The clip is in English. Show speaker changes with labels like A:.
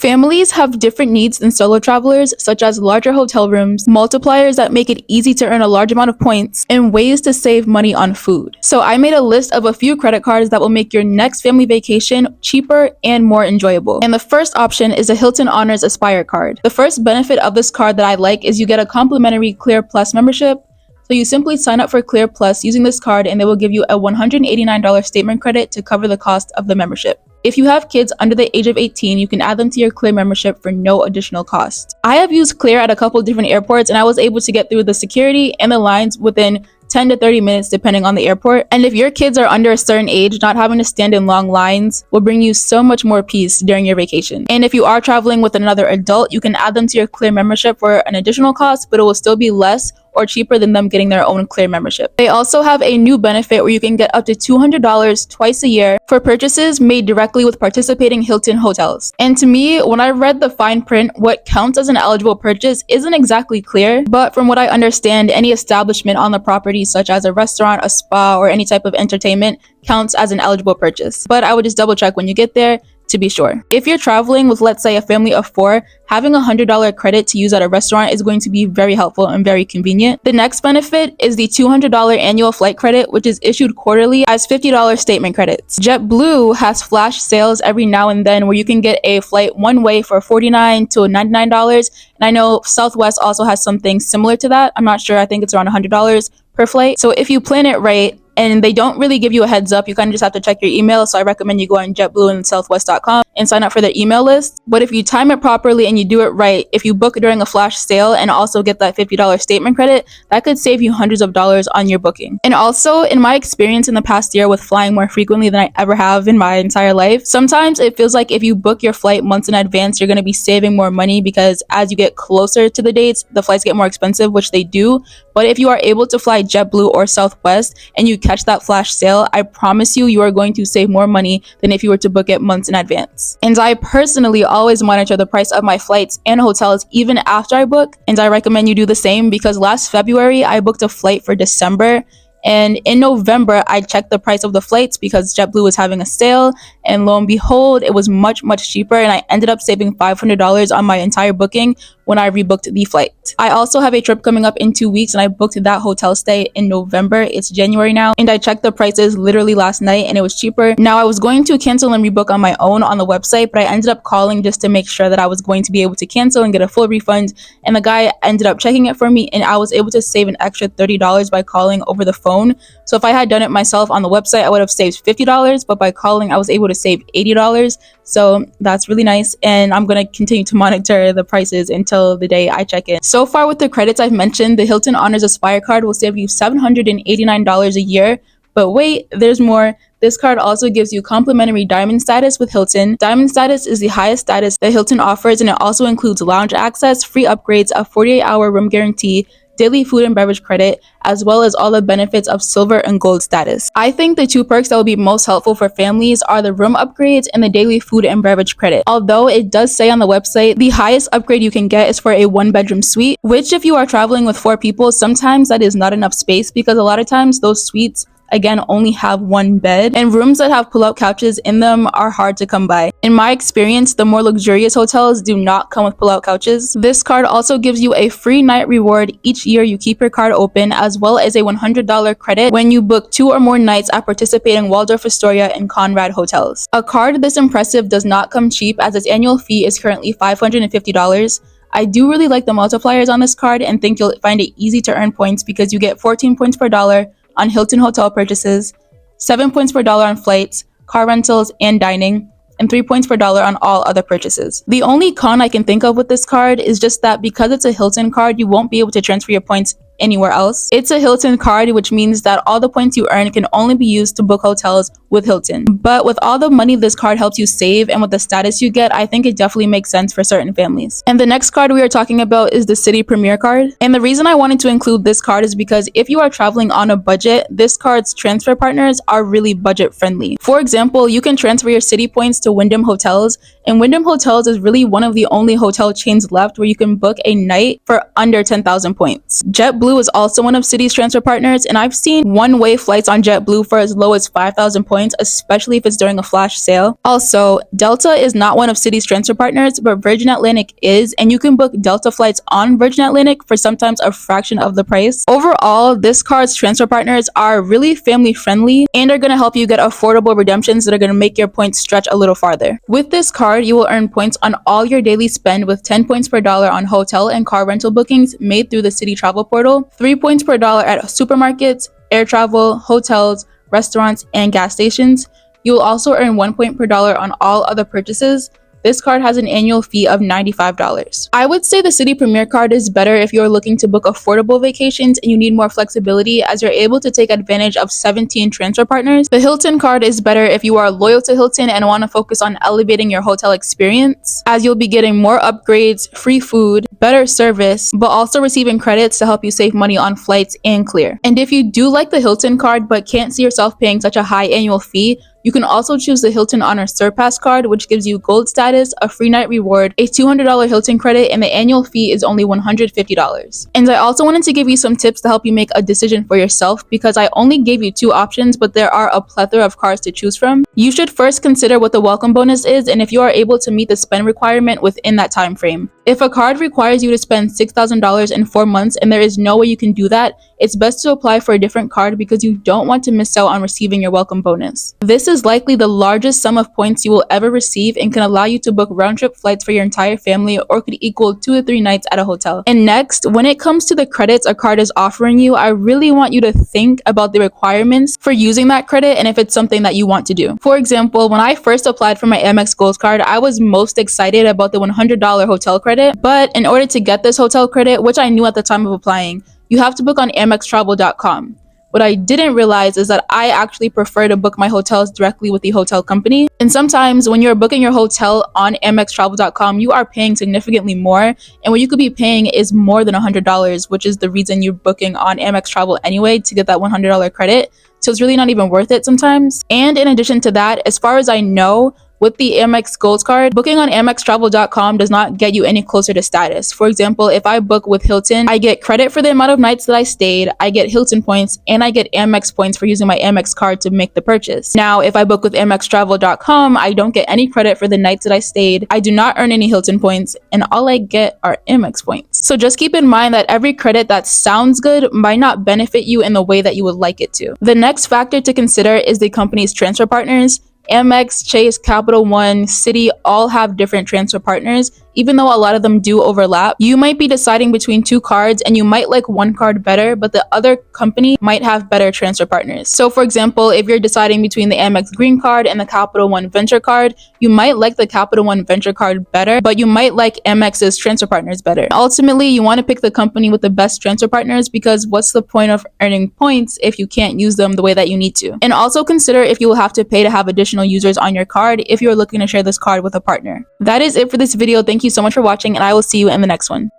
A: Families have different needs than solo travelers, such as larger hotel rooms, multipliers that make it easy to earn a large amount of points, and ways to save money on food. So I made a list of a few credit cards that will make your next family vacation cheaper and more enjoyable. And the first option is a Hilton Honors Aspire card. The first benefit of this card that I like is you get a complimentary Clear Plus membership. So you simply sign up for Clear Plus using this card and they will give you a $189 statement credit to cover the cost of the membership. If you have kids under the age of 18, you can add them to your Clear membership for no additional cost. I have used Clear at a couple different airports and I was able to get through the security and the lines within 10 to 30 minutes depending on the airport. And if your kids are under a certain age, not having to stand in long lines will bring you so much more peace during your vacation. And if you are traveling with another adult, you can add them to your Clear membership for an additional cost, but it will still be less or cheaper than them getting their own Clear membership. They also have a new benefit where you can get up to $200 twice a year for purchases made directly with participating Hilton hotels. And to me, when I read the fine print, what counts as an eligible purchase isn't exactly clear, but from what I understand, any establishment on the property, such as a restaurant, a spa, or any type of entertainment, counts as an eligible purchase. But I would just double check when you get there to be sure. If you're traveling with, let's say, a family of 4, having a $100 credit to use at a restaurant is going to be very helpful and very convenient. The next benefit is the $200 annual flight credit, which is issued quarterly as $50 statement credits. JetBlue has flash sales every now and then where you can get a flight one way for $49 to $99. And I know Southwest also has something similar to that. I'm not sure. I think it's around $100 per flight. So if you plan it right, and they don't really give you a heads up, you kind of just have to check your email. So I recommend you go on JetBlue and Southwest.com and sign up for their email list. But if you time it properly and you do it right, if you book during a flash sale and also get that $50 statement credit, that could save you hundreds of dollars on your booking. And also, in my experience in the past year with flying more frequently than I ever have in my entire life, sometimes it feels like if you book your flight months in advance, you're going to be saving more money because as you get closer to the dates, the flights get more expensive, which they do. But if you are able to fly JetBlue or Southwest and you catch that flash sale, I promise you are going to save more money than if you were to book it months in advance. And I personally always monitor the price of my flights and hotels even after I book, and I recommend you do the same because last February I booked a flight for December. And in November, I checked the price of the flights because JetBlue was having a sale. And lo and behold, it was much, much cheaper. And I ended up saving $500 on my entire booking when I rebooked the flight. I also have a trip coming up in 2 weeks and I booked that hotel stay in November. It's January now. And I checked the prices literally last night and it was cheaper. Now I was going to cancel and rebook on my own on the website, but I ended up calling just to make sure that I was going to be able to cancel and get a full refund. And the guy ended up checking it for me and I was able to save an extra $30 by calling over the phone. So if I had done it myself on the website, I would have saved $50, but by calling, I was able to save $80. So that's really nice. And I'm going to continue to monitor the prices until the day I check in. So far with the credits I've mentioned, the Hilton Honors Aspire card will save you $789 a year. But wait, there's more. This card also gives you complimentary diamond status with Hilton. Diamond status is the highest status that Hilton offers, and it also includes lounge access, free upgrades, a 48-hour room guarantee, daily food and beverage credit, as well as all the benefits of silver and gold status. I think the 2 perks that will be most helpful for families are the room upgrades and the daily food and beverage credit. Although it does say on the website, the highest upgrade you can get is for a 1-bedroom suite, which if you are traveling with 4 people, sometimes that is not enough space because a lot of times those suites again only have 1 bed, and rooms that have pull-out couches in them are hard to come by. In my experience, the more luxurious hotels do not come with pull-out couches. This card also gives you a free night reward each year you keep your card open, as well as a $100 credit when you book 2 or more nights at participating Waldorf Astoria and Conrad hotels. A card this impressive does not come cheap as its annual fee is currently $550. I do really like the multipliers on this card and think you'll find it easy to earn points because you get 14 points per dollar on Hilton hotel purchases, 7 points per dollar on flights, car rentals, and dining, and 3 points per dollar on all other purchases. The only con I can think of with this card is just that because it's a Hilton card, you won't be able to transfer your points anywhere else. It's a Hilton card, which means that all the points you earn can only be used to book hotels with Hilton. But with all the money this card helps you save and with the status you get, I think it definitely makes sense for certain families. And the next card we are talking about is the City Premier card. And the reason I wanted to include this card is because if you are traveling on a budget, this card's transfer partners are really budget friendly. For example, you can transfer your City points to Wyndham Hotels, and Wyndham Hotels is really one of the only hotel chains left where you can book a night for under 10,000 points. JetBlue is also one of City's transfer partners, and I've seen one-way flights on JetBlue for as low as 5,000 points, points, especially if it's during a flash sale. Also, Delta is not one of Citi's transfer partners, but Virgin Atlantic is, and you can book Delta flights on Virgin Atlantic for sometimes a fraction of the price. Overall, this card's transfer partners are really family friendly and are going to help you get affordable redemptions that are going to make your points stretch a little farther. With this card, you will earn points on all your daily spend with 10 points per dollar on hotel and car rental bookings made through the Citi Travel Portal, 3 points per dollar at supermarkets, air travel, hotels, restaurants, and gas stations. You will also earn 1 point per dollar on all other purchases. This card has an annual fee of $95. I would say the Citi Premier card is better if you're looking to book affordable vacations and you need more flexibility, as you're able to take advantage of 17 transfer partners. The Hilton card is better if you are loyal to Hilton and want to focus on elevating your hotel experience, as you'll be getting more upgrades, free food, better service, but also receiving credits to help you save money on flights and clear. And if you do like the Hilton card but can't see yourself paying such a high annual fee, you can also choose the Hilton Honor Surpass card, which gives you gold status, a free night reward, a $200 Hilton credit, and the annual fee is only $150. And I also wanted to give you some tips to help you make a decision for yourself, because I only gave you 2 options, but there are a plethora of cards to choose from. You should first consider what the welcome bonus is and if you are able to meet the spend requirement within that time frame. If a card requires you to spend $6,000 in 4 months and there is no way you can do that, it's best to apply for a different card because you don't want to miss out on receiving your welcome bonus. This is likely the largest sum of points you will ever receive and can allow you to book round-trip flights for your entire family, or could equal 2 to 3 nights at a hotel. And next, when it comes to the credits a card is offering you, I really want you to think about the requirements for using that credit and if it's something that you want to do. For example, when I first applied for my Amex Gold card, I was most excited about the $100 hotel credit, but in order to get this hotel credit, which I knew at the time of applying, you have to book on amextravel.com. What I didn't realize is that I actually prefer to book my hotels directly with the hotel company. And sometimes when you're booking your hotel on amextravel.com, you are paying significantly more. And what you could be paying is more than $100, which is the reason you're booking on Amex Travel anyway, to get that $100 credit. So it's really not even worth it sometimes. And in addition to that, as far as I know, with the Amex Gold card, booking on amextravel.com does not get you any closer to status. For example, if I book with Hilton, I get credit for the amount of nights that I stayed, I get Hilton points, and I get Amex points for using my Amex card to make the purchase. Now, if I book with amextravel.com, I don't get any credit for the nights that I stayed, I do not earn any Hilton points, and all I get are Amex points. So just keep in mind that every credit that sounds good might not benefit you in the way that you would like it to. The next factor to consider is the company's transfer partners. Amex, Chase, Capital One, Citi all have different transfer partners. Even though a lot of them do overlap, you might be deciding between 2 cards and you might like one card better, but the other company might have better transfer partners. So for example, if you're deciding between the Amex Green card and the Capital One Venture card, you might like the Capital One Venture card better, but you might like Amex's transfer partners better. Ultimately, you want to pick the company with the best transfer partners, because what's the point of earning points if you can't use them the way that you need to? And also consider if you will have to pay to have additional users on your card if you're looking to share this card with a partner. That is it for this video. Thank you so much for watching, and I will see you in the next one.